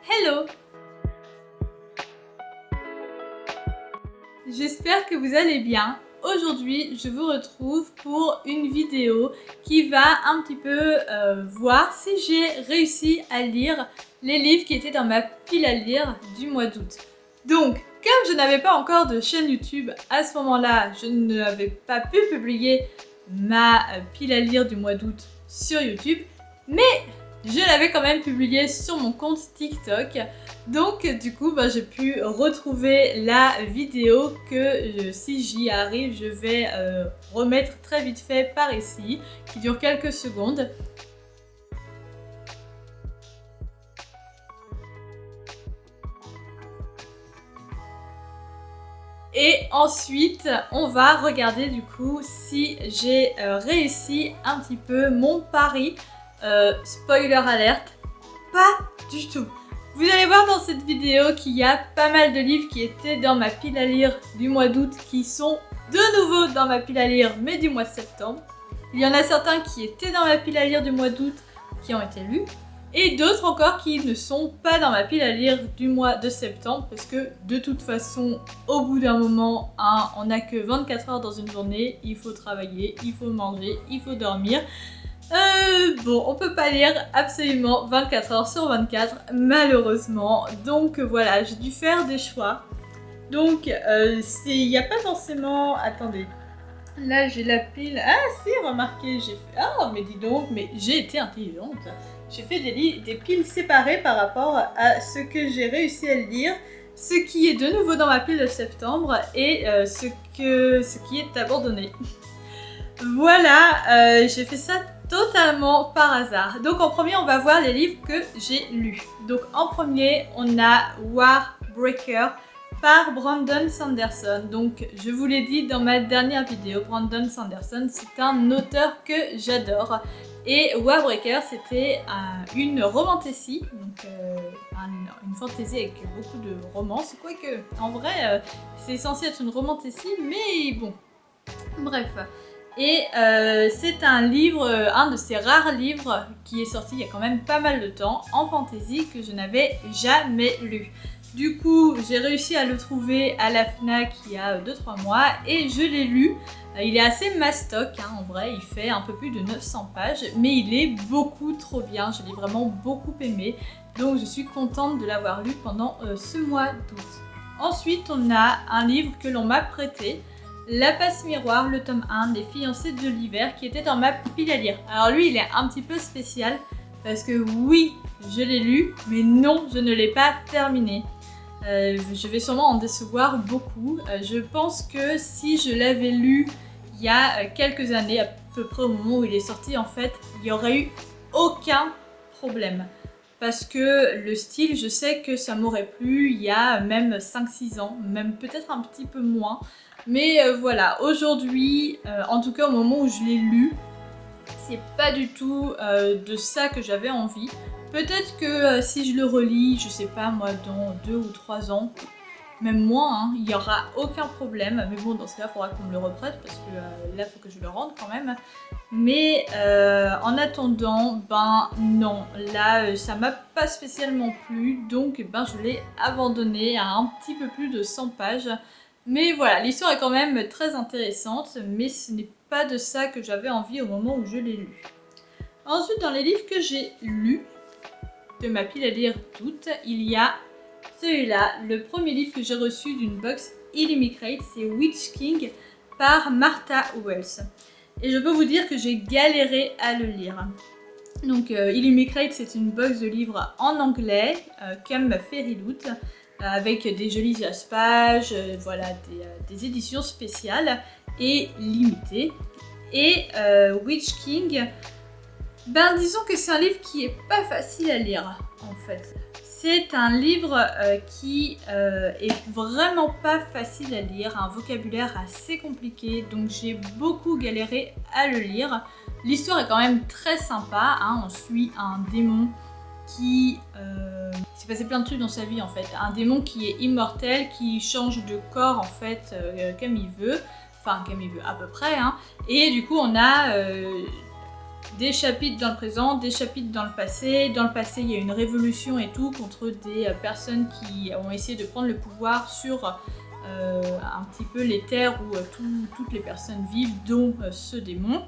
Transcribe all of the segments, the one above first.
Hello! J'espère que vous allez bien. Aujourd'hui, je vous retrouve pour une vidéo qui va un petit peu voir si j'ai réussi à lire les livres qui étaient dans ma pile à lire du mois d'août. Donc, comme je n'avais pas encore de chaîne YouTube à ce moment-là, je n'avais pas pu publier ma pile à lire du mois d'août sur YouTube, mais je l'avais quand même publié sur mon compte TikTok. Donc du coup j'ai pu retrouver la vidéo que si j'y arrive je vais remettre très vite fait par ici, qui dure quelques secondes. Et ensuite, on va regarder du coup si j'ai réussi un petit peu mon pari. Spoiler alerte, pas du tout. Vous allez voir dans cette vidéo qu'il y a pas mal de livres qui étaient dans ma pile à lire du mois d'août qui sont de nouveau dans ma pile à lire mais du mois de septembre. Il y en a certains qui étaient dans ma pile à lire du mois d'août qui ont été lus et d'autres encore qui ne sont pas dans ma pile à lire du mois de septembre parce que de toute façon au bout d'un moment on n'a que 24 heures dans une journée, il faut travailler, il faut manger, il faut dormir. Bon, on peut pas lire absolument 24 heures sur 24, malheureusement. Donc voilà, j'ai dû faire des choix. Donc, il n'y a pas forcément... Attendez. Là, j'ai la pile... Ah si, remarquez, j'ai fait... Ah, mais dis donc, mais j'ai été intelligente. J'ai fait des piles séparées par rapport à ce que j'ai réussi à lire, ce qui est de nouveau dans ma pile de septembre et ce qui est abandonné. Voilà, j'ai fait ça totalement par hasard. Donc en premier, on va voir les livres que j'ai lus. Donc en premier, on a Warbreaker par Brandon Sanderson. Donc je vous l'ai dit dans ma dernière vidéo, Brandon Sanderson, c'est un auteur que j'adore. Et Warbreaker, c'était une romantasy, donc une fantasy avec beaucoup de romance. Quoique, en vrai, c'est censé être une romantasy, mais bon, bref. Et c'est un livre, un de ces rares livres qui est sorti il y a quand même pas mal de temps en fantasy que je n'avais jamais lu. Du coup, j'ai réussi à le trouver à la FNAC il y a 2-3 mois et je l'ai lu. Il est assez mastoc, en vrai, il fait un peu plus de 900 pages, mais il est beaucoup trop bien, je l'ai vraiment beaucoup aimé. Donc je suis contente de l'avoir lu pendant ce mois d'août. Ensuite, on a un livre que l'on m'a prêté. La passe miroir, le tome 1 des fiancés de l'hiver qui était dans ma pile à lire. Alors lui il est un petit peu spécial parce que oui je l'ai lu mais non je ne l'ai pas terminé. Je vais sûrement en décevoir beaucoup. Je pense que si je l'avais lu il y a quelques années, à peu près au moment où il est sorti en fait, il n'y aurait eu aucun problème. Parce que le style, je sais que ça m'aurait plu il y a même 5-6 ans, même peut-être un petit peu moins. Mais voilà, aujourd'hui, en tout cas au moment où je l'ai lu, c'est pas du tout de ça que j'avais envie. Peut-être que si je le relis, je sais pas moi, dans 2 ou 3 ans, même moins, il n'y aura aucun problème. Mais bon, dans ce cas, il faudra qu'on me le reprête parce que là, il faut que je le rende quand même. Mais en attendant, ben non, là, ça m'a pas spécialement plu. Donc, ben, je l'ai abandonné à un petit peu plus de 100 pages. Mais voilà, l'histoire est quand même très intéressante, mais ce n'est pas de ça que j'avais envie au moment où je l'ai lu. Ensuite, dans les livres que j'ai lus, de ma pile à lire toutes, il y a celui-là, le premier livre que j'ai reçu d'une box Illimigrate, c'est Witch King par Martha Wells. Et je peux vous dire que j'ai galéré à le lire. Donc Illimigrate, c'est une box de livres en anglais, comme Fairy Loot, avec des jolies pages, voilà, des éditions spéciales et limitées. Et Witch King, ben disons que c'est un livre qui est pas facile à lire en fait. C'est un livre qui est vraiment pas facile à lire, un vocabulaire assez compliqué, donc j'ai beaucoup galéré à le lire. L'histoire est quand même très sympa, on suit un démon qui s'est passé plein de trucs dans sa vie en fait. Un démon qui est immortel, qui change de corps en fait comme il veut, enfin comme il veut à peu près. Et du coup on a des chapitres dans le présent, des chapitres dans le passé. Dans le passé, il y a une révolution et tout contre des personnes qui ont essayé de prendre le pouvoir sur un petit peu les terres où toutes les personnes vivent, dont ce démon.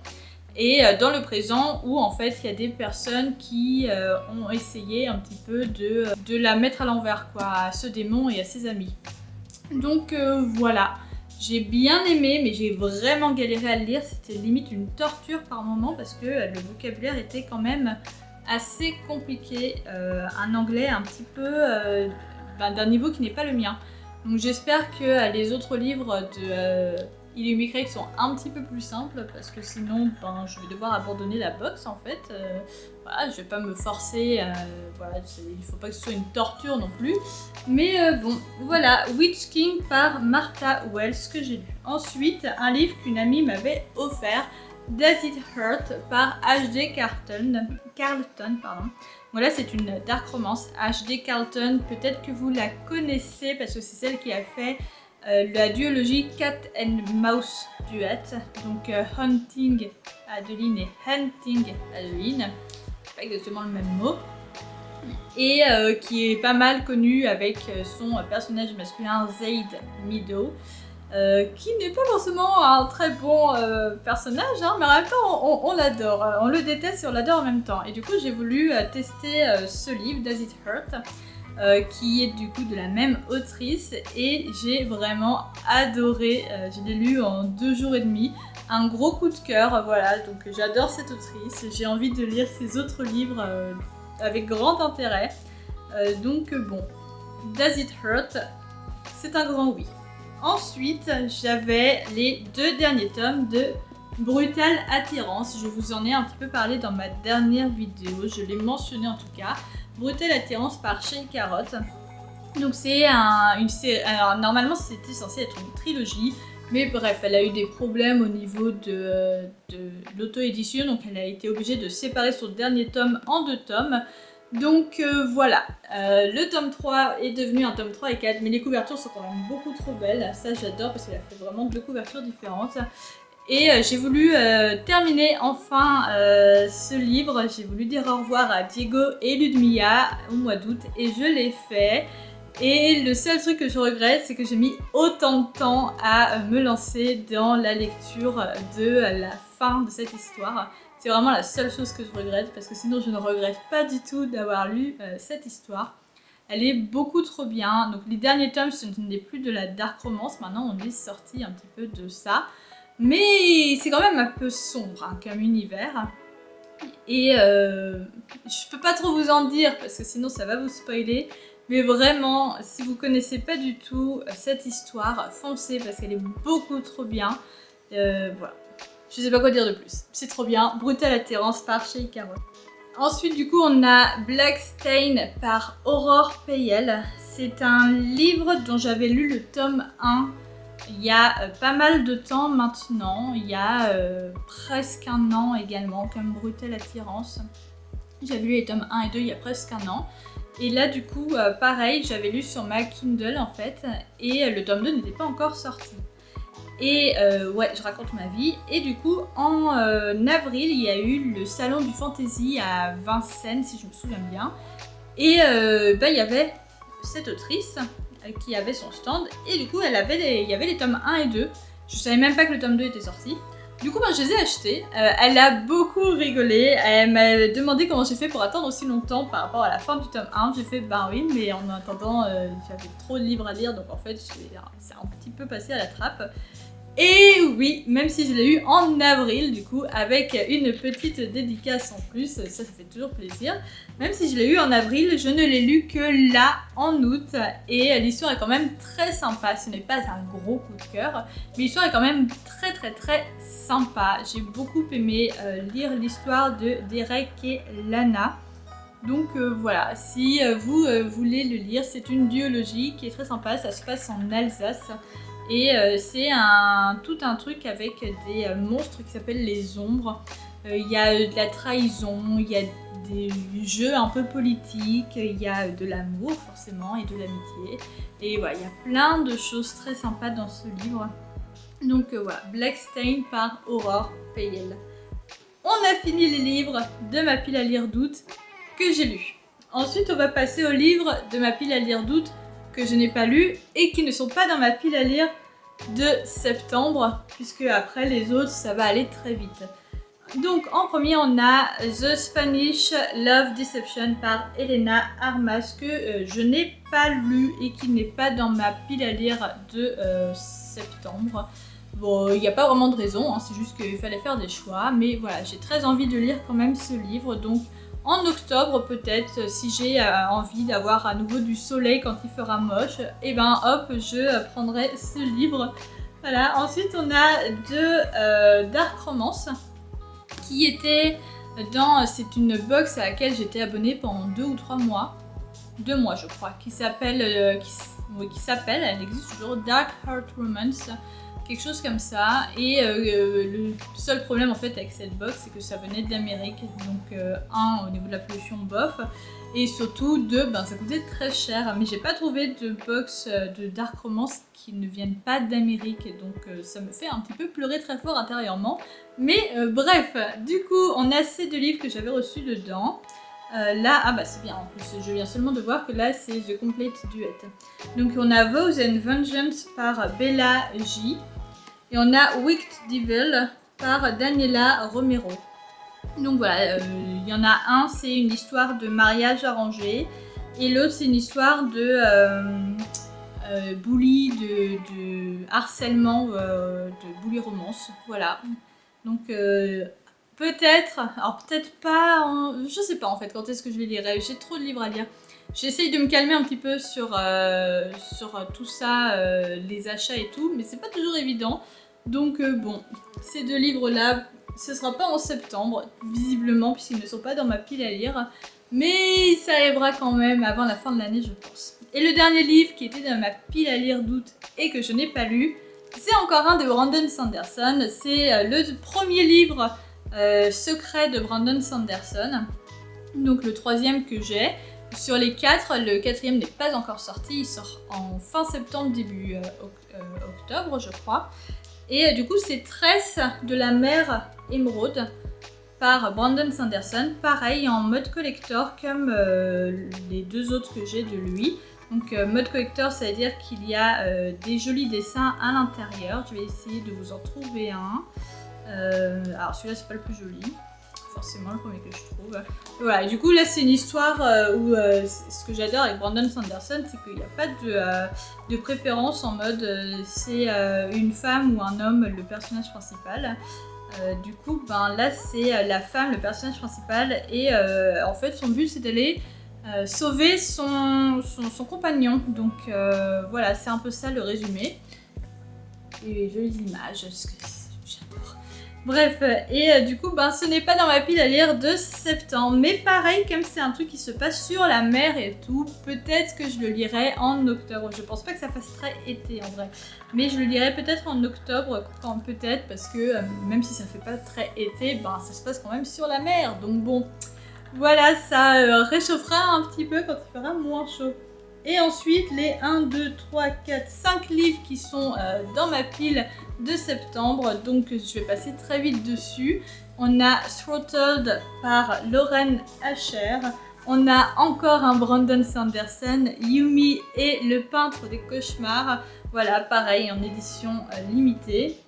Et dans le présent où en fait il y a des personnes qui ont essayé un petit peu de la mettre à l'envers quoi, à ce démon et à ses amis. Donc voilà. J'ai bien aimé, mais j'ai vraiment galéré à le lire, c'était limite une torture par moment parce que le vocabulaire était quand même assez compliqué, un anglais un petit peu d'un niveau qui n'est pas le mien. Donc j'espère que les autres livres de Illumi Craig sont un petit peu plus simples parce que sinon je vais devoir abandonner la box en fait. Voilà, je vais pas me forcer, voilà, il faut pas que ce soit une torture non plus. Mais bon, voilà, Witch King par Martha Wells que j'ai lu. Ensuite, un livre qu'une amie m'avait offert, Does It Hurt par H.D. Carlton. Voilà, c'est une dark romance. H.D. Carlton, peut-être que vous la connaissez parce que c'est celle qui a fait la duologie Cat and Mouse Duet. Donc Hunting Adeline et Hunting Adeline. Pas exactement le même mot. Et qui est pas mal connu avec son personnage masculin Zaid Meadow. Qui n'est pas forcément un très bon personnage, hein, mais en même temps on l'adore, on le déteste et on l'adore en même temps. Et du coup j'ai voulu tester ce livre, Does It Hurt, qui est du coup de la même autrice et j'ai vraiment adoré, je l'ai lu en 2 jours et demi, un gros coup de cœur, voilà, donc j'adore cette autrice, j'ai envie de lire ses autres livres avec grand intérêt, donc bon, Does It Hurt, c'est un grand oui. Ensuite, j'avais les 2 derniers tomes de Brutale Attirance. Je vous en ai un petit peu parlé dans ma dernière vidéo, je l'ai mentionné en tout cas. Brutale Attirance par Shane Carrot. Donc c'est une série. Alors normalement c'était censé être une trilogie, mais bref, elle a eu des problèmes au niveau de l'auto-édition, donc elle a été obligée de séparer son dernier tome en 2 tomes. Donc voilà, le tome 3 est devenu un tome 3 et 4, mais les couvertures sont quand même beaucoup trop belles, ça j'adore parce qu'elle a fait vraiment 2 couvertures différentes. Et j'ai voulu terminer enfin ce livre, j'ai voulu dire au revoir à Diego et Ludmilla au mois d'août et je l'ai fait. Et le seul truc que je regrette, c'est que j'ai mis autant de temps à me lancer dans la lecture de la fin de cette histoire. C'est vraiment la seule chose que je regrette parce que sinon je ne regrette pas du tout d'avoir lu cette histoire. Elle est beaucoup trop bien. Donc les derniers tomes, ce n'est plus de la dark romance. Maintenant on est sorti un petit peu de ça. Mais c'est quand même un peu sombre hein, comme univers. Et je peux pas trop vous en dire parce que sinon ça va vous spoiler. Mais vraiment, si vous connaissez pas du tout cette histoire, foncez parce qu'elle est beaucoup trop bien. Voilà. Je sais pas quoi dire de plus. C'est trop bien. Brutale Attirance par Shane Carrot. Ensuite, du coup, on a Black Stain par Aurore Payel. C'est un livre dont j'avais lu le tome 1 il y a pas mal de temps maintenant. Il y a presque un an également, comme Brutale Attirance. J'avais lu les tomes 1 et 2 il y a presque un an. Et là, du coup, pareil, j'avais lu sur ma Kindle en fait. Et le tome 2 n'était pas encore sorti. Et ouais, je raconte ma vie. Et du coup, en avril, il y a eu le salon du fantasy à Vincennes, si je me souviens bien. Et il y avait cette autrice qui avait son stand. Et du coup, il y avait les tomes 1 et 2. Je savais même pas que le tome 2 était sorti. Du coup, je les ai achetés. Elle a beaucoup rigolé. Elle m'a demandé comment j'ai fait pour attendre aussi longtemps par rapport à la fin du tome 1. J'ai fait, ben oui, mais en attendant, j'avais trop de livres à lire. Donc en fait, c'est un petit peu passé à la trappe. Et oui, même si je l'ai eu en avril, du coup, avec une petite dédicace en plus, ça fait toujours plaisir. Même si je l'ai eu en avril, je ne l'ai lu que là, en août. Et l'histoire est quand même très sympa. Ce n'est pas un gros coup de cœur, mais l'histoire est quand même très très très sympa. J'ai beaucoup aimé lire l'histoire de Derek et Lana. Donc voilà, si vous voulez le lire, c'est une duologie qui est très sympa. Ça se passe en Alsace. Et c'est tout un truc avec des monstres qui s'appellent les ombres. Il y a de la trahison, il y a des jeux un peu politiques, il y a de l'amour forcément et de l'amitié. Et voilà, il y a plein de choses très sympas dans ce livre. Donc voilà, Black Stain par Aurore Payel. on a fini les livres de ma pile à lire d'août que j'ai lus. Ensuite, on va passer aux livres de ma pile à lire d'août que je n'ai pas lus et qui ne sont pas dans ma pile à lire de septembre, puisque après les autres, ça va aller très vite. Donc en premier, on a The Spanish Love Deception par Elena Armas que je n'ai pas lu et qui n'est pas dans ma pile à lire de septembre. Bon, il n'y a pas vraiment de raison, hein, c'est juste qu'il fallait faire des choix, mais voilà, j'ai très envie de lire quand même ce livre, donc en octobre peut-être, si j'ai envie d'avoir à nouveau du soleil quand il fera moche, et ben hop, je prendrai ce livre. Voilà, ensuite on a deux Dark Romance, qui était dans, c'est une box à laquelle j'étais abonnée pendant 2 ou 3 mois, 2 mois je crois, qui s'appelle, elle existe toujours, Dark Heart Romance, quelque chose comme ça, et le seul problème en fait avec cette box c'est que ça venait d'Amérique, donc un, au niveau de la pollution bof, et surtout deux, ben ça coûtait très cher, mais j'ai pas trouvé de box de Dark Romance qui ne viennent pas d'Amérique, donc ça me fait un petit peu pleurer très fort intérieurement, mais bref, du coup on a ces deux livres que j'avais reçus dedans. Là, ah bah c'est bien en plus, je viens seulement de voir que là c'est The Complete Duet. Donc on a Vows and Vengeance par Bella J. Et on a Wicked Devil par Daniela Romero. Donc voilà, il y en a un, c'est une histoire de mariage arrangé. Et l'autre, c'est une histoire de bully, de harcèlement, de bully romance. Voilà. Donc peut-être, alors peut-être pas, je sais pas en fait quand est-ce que je les lirai. J'ai trop de livres à lire. J'essaye de me calmer un petit peu sur tout ça, les achats et tout, mais c'est pas toujours évident. Donc bon, ces deux livres-là, ce sera pas en septembre, visiblement, puisqu'ils ne sont pas dans ma pile à lire. Mais ça arrivera quand même avant la fin de l'année, je pense. Et le dernier livre qui était dans ma pile à lire d'août et que je n'ai pas lu, c'est encore un de Brandon Sanderson. C'est le premier livre secret de Brandon Sanderson. Donc le troisième que j'ai. Sur les 4, le 4e n'est pas encore sorti, il sort en fin septembre, début octobre je crois. Et du coup c'est Tresse de la mer émeraude par Brandon Sanderson, pareil en mode collector comme les deux autres que j'ai de lui. Donc mode collector, ça veut dire qu'il y a des jolis dessins à l'intérieur. Je vais essayer de vous en trouver un. Alors celui-là c'est pas le plus joli. Forcément le premier que je trouve. Voilà, et du coup là c'est une histoire où ce que j'adore avec Brandon Sanderson, c'est qu'il n'y a pas de préférence en mode c'est une femme ou un homme le personnage principal. Du coup ben là c'est la femme le personnage principal et en fait son but c'est d'aller sauver son compagnon. Donc voilà, c'est un peu ça le résumé. Et jolies images, j'adore. Bref, et du coup, ben, ce n'est pas dans ma pile à lire de septembre. Mais pareil, comme c'est un truc qui se passe sur la mer et tout, peut-être que je le lirai en octobre. Je pense pas que ça fasse très été en vrai. Mais je le lirai peut-être en octobre, peut-être, parce que même si ça fait pas très été, ben, ça se passe quand même sur la mer. Donc bon, voilà, ça réchauffera un petit peu quand il fera moins chaud. Et ensuite, les 1, 2, 3, 4, 5 livres qui sont dans ma pile de septembre. Donc, je vais passer très vite dessus. On a Throttled par Lauren Asher. On a encore un Brandon Sanderson, Yumi et le peintre des cauchemars. Voilà, pareil, en édition limitée.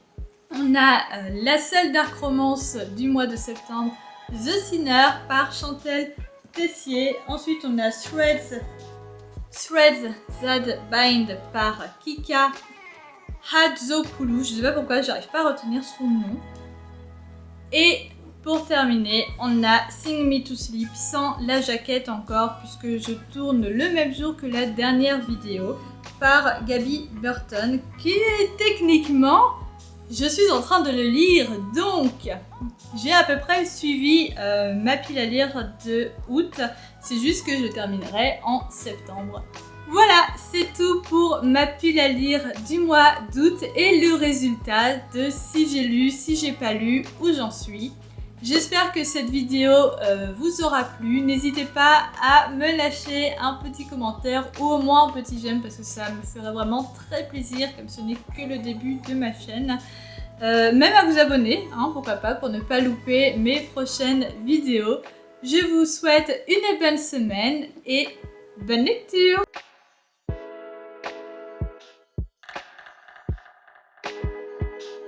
On a la seule dark romance du mois de septembre, The Sinner par Chantel Tessier. Ensuite, on a Threads That Bind par Kika Hadzopoulou. Je ne sais pas pourquoi, j'arrive pas à retenir son nom. Et pour terminer, on a Sing Me to Sleep sans la jaquette encore, puisque je tourne le même jour que la dernière vidéo, par Gaby Burton, qui est techniquement, je suis en train de le lire, donc j'ai à peu près suivi ma pile à lire de août. C'est juste que je terminerai en septembre. Voilà, c'est tout pour ma pile à lire du mois d'août et le résultat de si j'ai lu, si j'ai pas lu, où j'en suis. J'espère que cette vidéo vous aura plu. N'hésitez pas à me lâcher un petit commentaire ou au moins un petit j'aime parce que ça me ferait vraiment très plaisir comme ce n'est que le début de ma chaîne. même à vous abonner, hein, pourquoi pas, pour ne pas louper mes prochaines vidéos. Je vous souhaite une bonne semaine et bonne lecture!